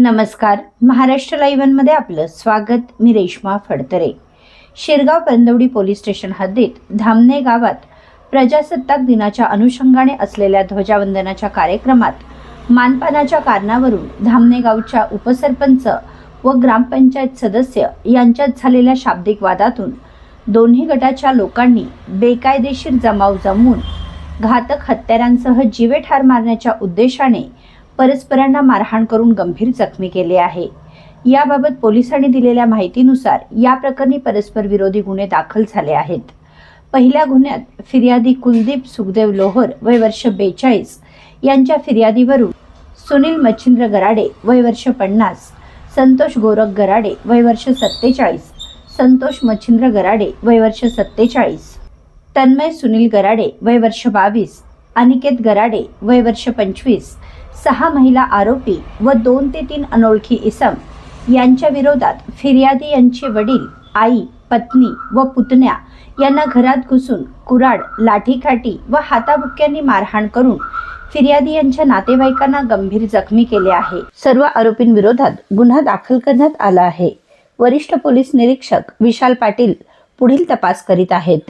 नमस्कार, महाराष्ट्र लाईव्ह मध्ये आपलं स्वागत. मी रेश्मा फडतरे. शिरगाव पंदवडी पोलीस स्टेशन हद्दीत धामणे गावात प्रजासत्ताक दिनाच्या अनुषंगाने असलेल्या ध्वजवंदनाच्या कार्यक्रमात मानपानाच्या कारणावरून धामणे गावच्या उपसरपंच व ग्रामपंचायत सदस्य यांच्यात झालेल्या शाब्दिक वादातून दोन्ही गटाच्या लोकांनी बेकायदेशीर जमाव जमवून घातक हत्यारांसह जीवे ठार मारण्याच्या उद्देशाने परस्परांना मारहाण करून गंभीर जखमी केले आहे. याबाबत पोलिसांनी दिलेल्या माहितीनुसार या प्रकरणी परस्पर विरोधी गुन्हे दाखल झाले आहेत. पहिल्या गुन्ह्यात फिर्यादी कुलदीप सुखदेव लोहर वय वर्ष 42 यांच्या फिर्यादीवरून सुनील मच्छिंद्र गराडे वय वर्ष 50, संतोष गोरख गराडे वय वर्ष 47, संतोष मच्छिंद्र गराडे वय वर्ष 47, तन्मय सुनील गराडे वय वर्ष 22, अनिकेत गराडे वय वर्ष 25, 6 महिला आरोपी व 2 ते 3 अनोळखी इसम यांच्या विरोधात फिर्यादी यांचे वडील, आई, पत्नी व पुतण्या यांना घरात घुसून कुऱ्हाड, लाठीकाठी व हाताबुक्क्यांनी मारहाण करून फिर्यादी यांच्या नातेवाईकांना गंभीर जखमी केले आहे. सर्व आरोपींविरोधात गुन्हा दाखल करण्यात आला आहे. वरिष्ठ पोलीस निरीक्षक विशाल पाटील पुढील तपास करीत आहेत.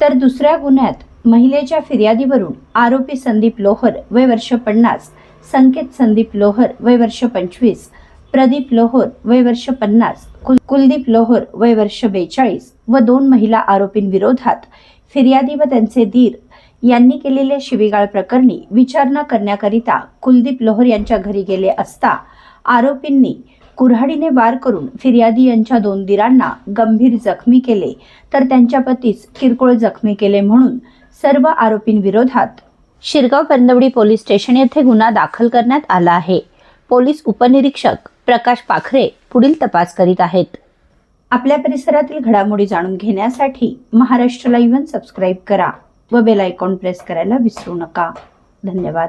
तर दुसऱ्या गुन्ह्यात महिलेच्या फिर्यादीवरून आरोपी संदीप लोहर वय वर्ष 50, संकेत संदीप लोहर वय वर्ष 25, प्रदीप लोहर वय वर्ष 50, कुलदीप लोहर वय वर्ष 42 व 2 महिला आरोपींविरोधात फिर्यादी व त्यांचे दीर यांनी केलेल्या शिवीगाळ प्रकरणी विचारणा करण्याकरिता कुलदीप लोहर यांच्या घरी गेले असता आरोपींनी कुऱ्हाडीने वार करून फिर्यादी यांच्या 2 दीरांना गंभीर जखमी केले, तर त्यांच्या पतीस किरकोळ जखमी केले. म्हणून सर्व आरोपींविरोधात शिरगाव पंदवडी पोलीस स्टेशन येथे गुन्हा दाखल करण्यात आला आहे. पोलीस उपनिरीक्षक प्रकाश पाखरे पुढील तपास करीत आहेत. आपल्या परिसरातील घडामोडी जाणून घेण्यासाठी महाराष्ट्र लाईव्ह सबस्क्राईब करा व बेल आयकॉन प्रेस करायला विसरू नका. धन्यवाद.